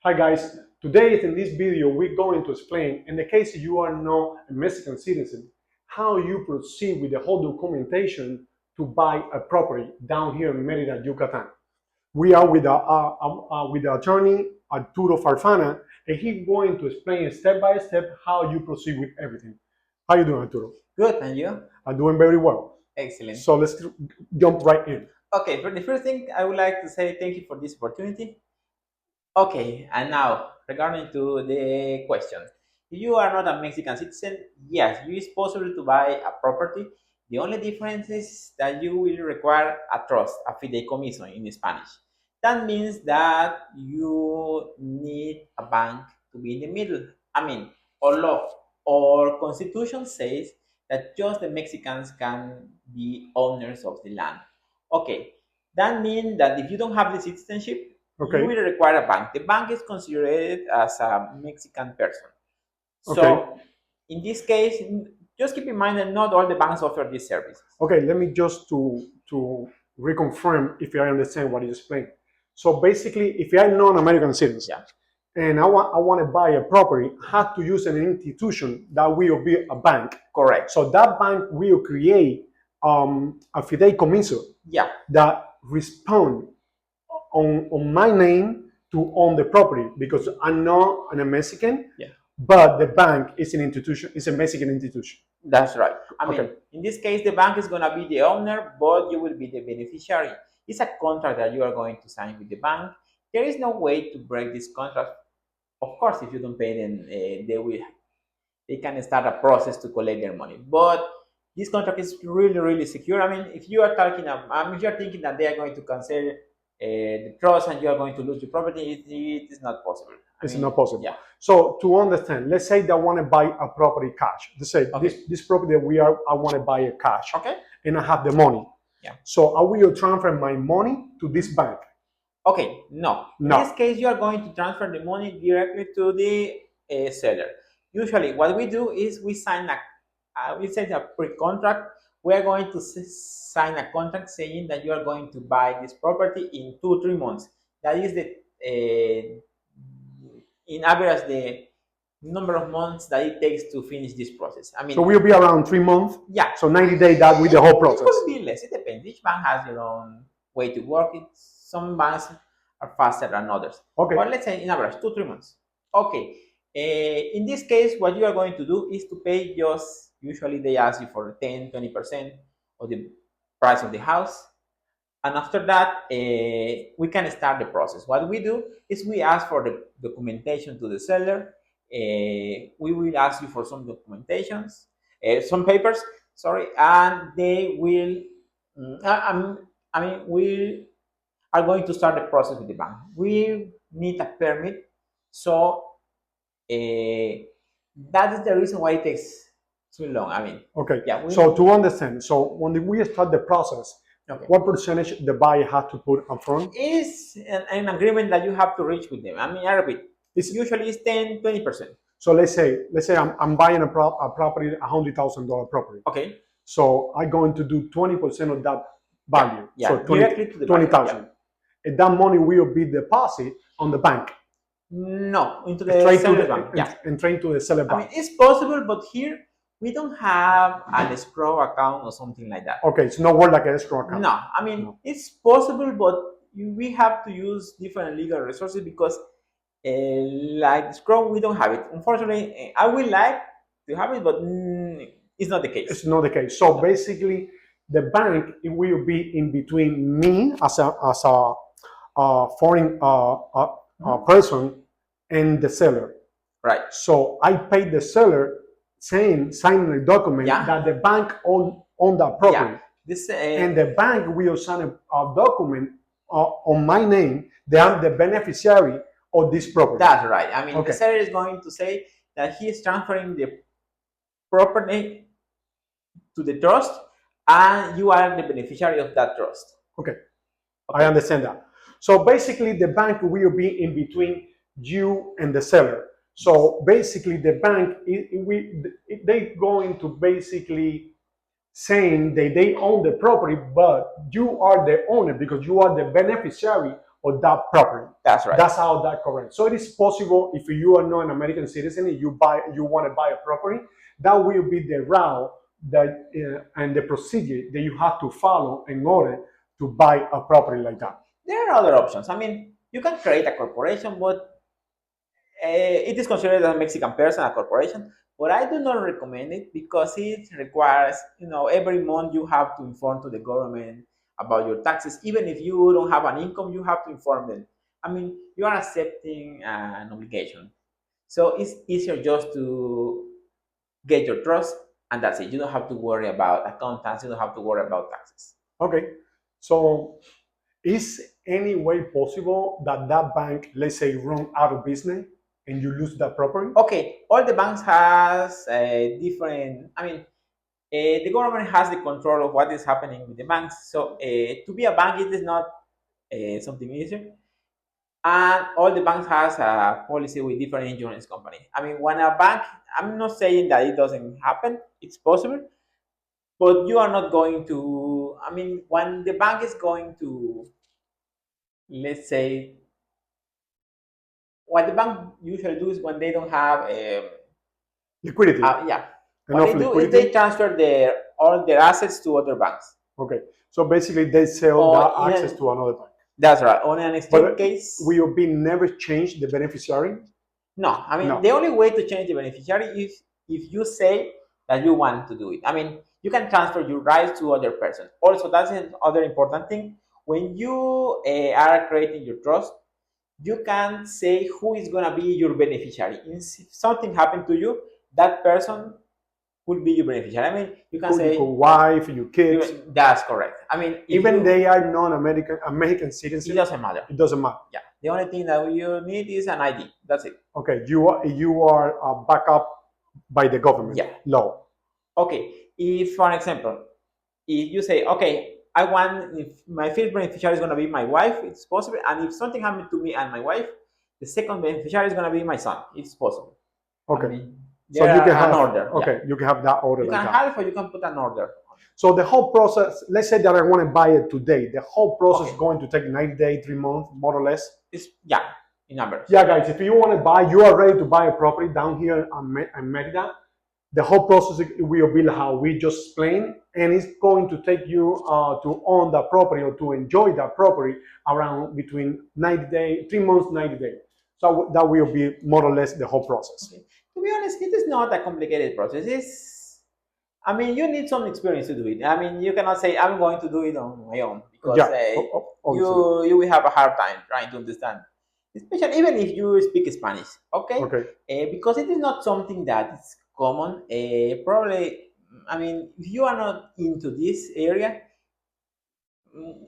Hi guys, today in this video we're going to explain, in the case you are not a Mexican citizen, how you proceed with the whole documentation to buy a property down here in Mérida, Yucatán. We are with the attorney Arturo Farfana, and he's going to explain step by step how you proceed with everything. How you doing, Arturo? Good, and you? I'm doing very well. Excellent. So let's jump right in. Okay, for the first thing, I would like to say thank you for this opportunity. Okay, and now regarding to the question, if you are not a Mexican citizen, yes, it is possible to buy a property. The only difference is that you will require a trust, a fideicomiso in Spanish. That means that you need a bank to be in the middle. I mean, our law or constitution says that just the Mexicans can be owners of the land. Okay, that means that if you don't have the citizenship, Okay. you will require a bank. The bank is considered as a Mexican person. So, Okay. in this case, just keep in mind that not all the banks offer this service. Okay, let me just to reconfirm if I understand what you explained. So basically, if I'm not an American citizen and I want to buy a property, I have to use an institution that will be a bank. Correct. So that bank will create a fideicomiso that respond on my name to own the property because I'm not a Mexican. But the bank is an institution, it's a Mexican institution. That's right. I mean, in this case, the bank is going to be the owner, but you will be the beneficiary. It's a contract that you are going to sign with the bank. There is no way to break this contract. Of course, if you don't pay them, they can start a process to collect their money. But this contract is really, really secure. I mean, if you are if you are thinking that they are going to cancel the trust and you are going to lose your property, it is not possible. It's not possible. Yeah. So to understand, let's say that I want to buy a property cash. Let's say this property that I want to buy a cash. Okay. And I have the money. Yeah. So I will transfer my money to this bank. Okay. No. In this case, you are going to transfer the money directly to the seller. Usually, what we do is we sign a pre-contract. We are going to sign a contract saying that you are going to buy this property in 2-3 months. That is the in average the number of months that it takes to finish this process. I mean, so we'll be around 3 months. Yeah. So 90 days that with the whole process. It could be less. It depends. Each bank has their own way to work. Some banks are faster than others. Okay. But let's say in average 2-3 months. Okay. In this case, what you are going to do is to pay just, usually they ask you for 10-20% of the price of the house. And after that, we can start the process. What we do is we ask for the documentation to the seller. We will ask you for some documentations, some papers, and they will, we are going to start the process with the bank. We need a permit. So that is the reason why it takes too long. I mean, okay. Yeah. So to understand, so when we start the process, what percentage the buyer has to put up front? It's an agreement that you have to reach with them. I mean, I repeat, usually it's 10-20%. So let's say I'm buying a property, $100,000 property. Okay. So I'm going to do 20% of that value. Yeah. So 20,000. And that money will be deposited on the bank. No, into the seller's bank. And trained to the seller bank. I mean, it's possible, but here we don't have an escrow account or something like that. Okay, it's not work like an escrow account. No, I mean, it's possible, but we have to use different legal resources because like escrow, we don't have it. Unfortunately, I would like to have it, but it's not the case. It's not the case. So basically, the bank, it will be in between me as a foreign person and the seller. Right. So I pay the seller signing a document that the bank own that property. And the bank will sign a document on my name that I'm the beneficiary of this property. That's right. I mean, the seller is going to say that he is transferring the property to the trust and you are the beneficiary of that trust. Okay. I understand that. So basically the bank will be in between you and the seller. So basically the bank, they're going to basically saying that they own the property, but you are the owner because you are the beneficiary of that property. That's right. That's how that correct. So it is possible if you are not an American citizen and you want to buy a property, that will be the route that and the procedure that you have to follow in order to buy a property like that. There are other options. I mean, you can create a corporation, but it is considered as a Mexican person, a corporation. But I do not recommend it because it requires, every month you have to inform to the government about your taxes. Even if you don't have an income, you have to inform them. I mean, you are accepting an obligation. So it's easier just to get your trust, and that's it. You don't have to worry about accountants. You don't have to worry about taxes. Okay. So is any way possible that that bank, let's say, run out of business and you lose that property? Okay, all the banks has different. I mean, the government has the control of what is happening with the banks. So to be a bank, it is not something easier. And all the banks has a policy with different insurance companies. I mean, when a bank, I'm not saying that it doesn't happen. It's possible, but you are not going to. I mean, when the bank is going to, let's say, what the bank usually do is when they don't have liquidity. Yeah. Enough What they do liquidity. is they transfer all their assets to other banks. Okay. So basically they sell that access to another bank. That's right. On an extreme case. Will be never change the beneficiary? No. I mean, the only way to change the beneficiary is if you say that you want to do it. I mean, you can transfer your rights to other person. Also, that's another important thing. When you are creating your trust, you can say who is going to be your beneficiary. If something happened to you, that person would be your beneficiary. I mean, you can say your wife, your kids. That's correct. I mean, even they are non-American citizens. It doesn't matter. It doesn't matter. Yeah. The only thing that you need is an ID. That's it. Okay. You are backed up by the government. Yeah. Law. Okay. If, for example, if you say, okay, I want, if my first beneficiary is going to be my wife, it's possible. And if something happened to me and my wife, the second beneficiary is going to be my son. It's possible. Okay. I mean, so you can have an order. Okay, you can have that order. You like can that. have it, or you can put an order. So the whole process, let's say that I want to buy it today. The whole process is going to take 90 days, 3 months, more or less. It's, in numbers. Yeah, guys, if you want to buy, you are ready to buy a property down here in Mérida. The whole process will be how we just explained, and it's going to take you to own that property or to enjoy that property around between 90 days, 3 months, 90 days. So that will be more or less the whole process. Okay. To be honest, it is not a complicated process. I mean, you need some experience to do it. I mean, you cannot say, I'm going to do it on my own, because you will have a hard time trying to understand. Especially even if you speak Spanish, okay? Because it is not something that is common. Probably, I mean, if you are not into this area,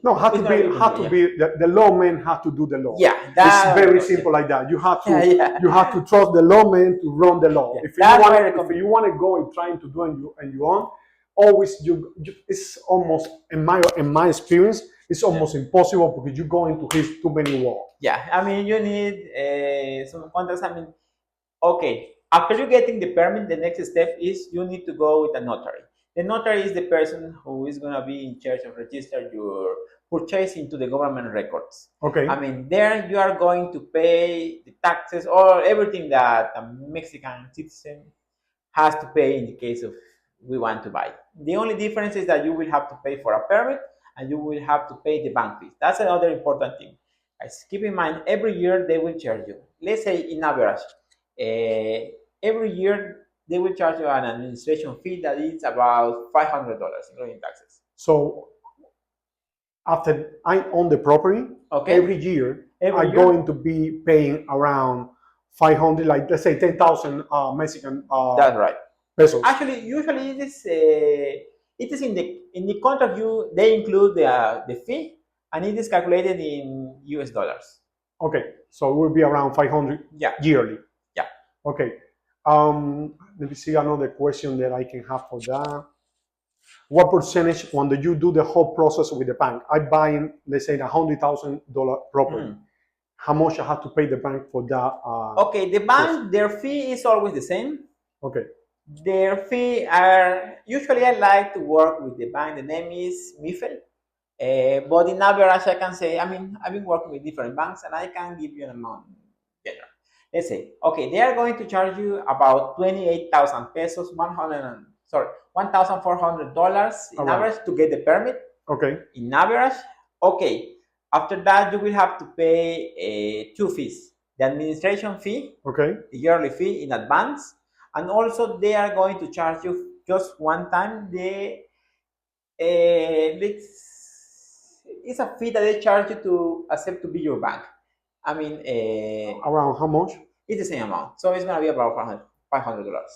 no, the lawman has to do the law. Yeah, it's very simple like that. You have to you have to trust the lawman to run the law. If you want to go and trying to do and you own, always it's almost in my experience, it's almost impossible because you go into his too many walls. Yeah, I mean, you need some contracts. I mean, okay, after you getting the permit, the next step is you need to go with a notary. The notary is the person who is going to be in charge of register your purchase into the government records. Okay. I mean, there you are going to pay the taxes or everything that a Mexican citizen has to pay in the case of we want to buy. The only difference is that you will have to pay for a permit and you will have to pay the bank fees. That's another important thing. Guys, keep in mind, every year they will charge you. Let's say in average, every year they will charge you an administration fee that is about $500, including taxes. So after I own the property, every year I'm going to be paying around 500, like let's say 10,000 Mexican. That's right. Pesos. Actually, usually it is in the contract. They include the fee, and it is calculated in US dollars. Okay, so it will be around 500 yearly. Yeah. Okay. Let me see another question that I can have for that. What percentage, when you do the whole process with the bank, I buy, let's say, $100,000 property. How much I have to pay the bank for that? Okay, the bank, their fee is always the same. Okay. Their fee are, usually I like to work with the bank. The name is MIFEL. But in average, I can say, I mean, I've been working with different banks and I can give you an amount in general. Let's say, okay, they are going to charge you about 28,000 pesos, 1,400 dollars in average to get the permit. Okay. In average, okay. After that, you will have to pay two fees: the administration fee, okay, the yearly fee in advance, and also they are going to charge you just one time the it's a fee that they charge you to accept to be your bank. I mean, around how much? it's the same amount, so it's gonna be about $500.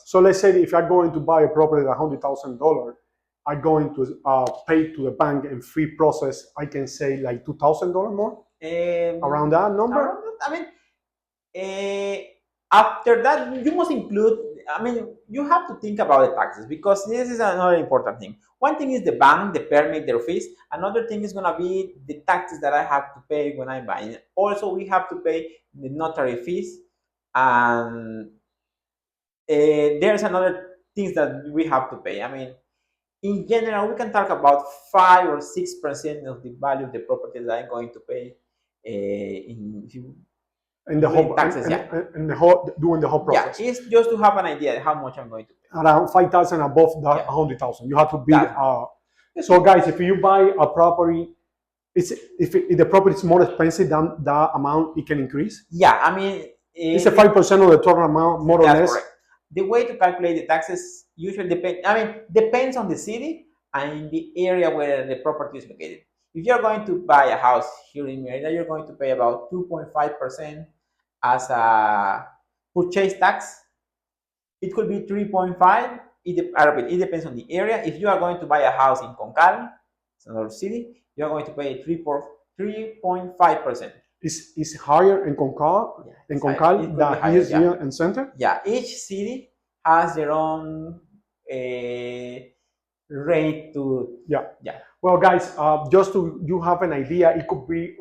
So let's say if I'm going to buy a property at $100,000, I'm going to pay to the bank and fee process. I can say like $2,000 more, around that number. Around that, I mean, after that, you must include. I mean, you have to think about the taxes because this is another important thing. One thing is the bank, the permit, their fees. Another thing is gonna be the taxes that I have to pay when I buy. Also, we have to pay the notary fees, and there's another things that we have to pay. I mean, in general, we can talk about 5 or 6% of the value of the property that I'm going to pay in the whole taxes, in the whole doing the whole process. Yeah, it's just to have an idea how much I'm going to pay. Around 5,000 above the 100,000. You have to be. So, guys, if you buy a property, if the property is more expensive than that amount, it can increase. Yeah, I mean, it's a 5% of the total amount, more or less. Correct. The way to calculate the taxes usually depends on the city and the area where the property is located. If you're going to buy a house here in Mérida, you're going to pay about 2.5% as a purchase tax. It could be 3.5. It depends on the area. If you are going to buy a house in Concal, it's another city, you're going to pay 3.5%. Is higher in Concal, than here in Center? Yeah, each city has their own rate to. Yeah. Well, guys, just to you have an idea, it could be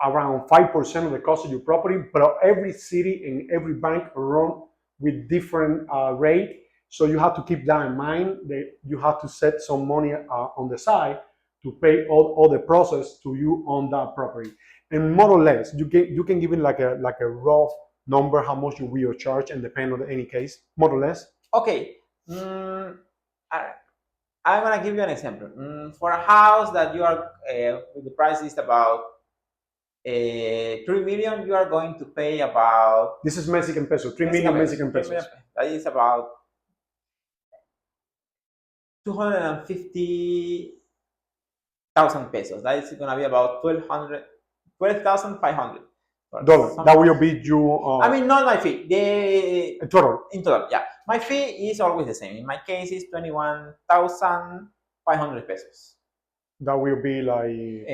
around 5% of the cost of your property, but every city and every bank run with different rate. So you have to keep that in mind. That you have to set some money on the side to pay all the process to you on that property. And more or less, you can give it like a rough number how much you will charge, and depend on any case, more or less. Okay, I'm gonna give you an example. For a house that you are the price is about 3 million, you are going to pay about. This is Mexican peso, 3 million Mexican pesos. That is about 250,000 pesos. That is going to be about 12,500 dollars. That will be you. I mean, not my fee. In total. In total, yeah. My fee is always the same. In my case, it's 21,500 pesos. That will be like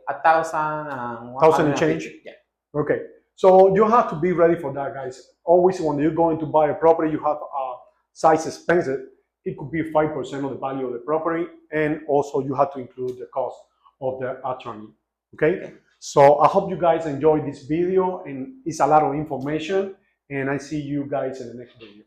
1,000 and change. Yeah. Okay. So you have to be ready for that, guys. Always when you're going to buy a property, you have size expenses. It could be 5% of the value of the property, and also you have to include the cost of the attorney. Okay? So I hope you guys enjoyed this video, and it's a lot of information, and I see you guys in the next video.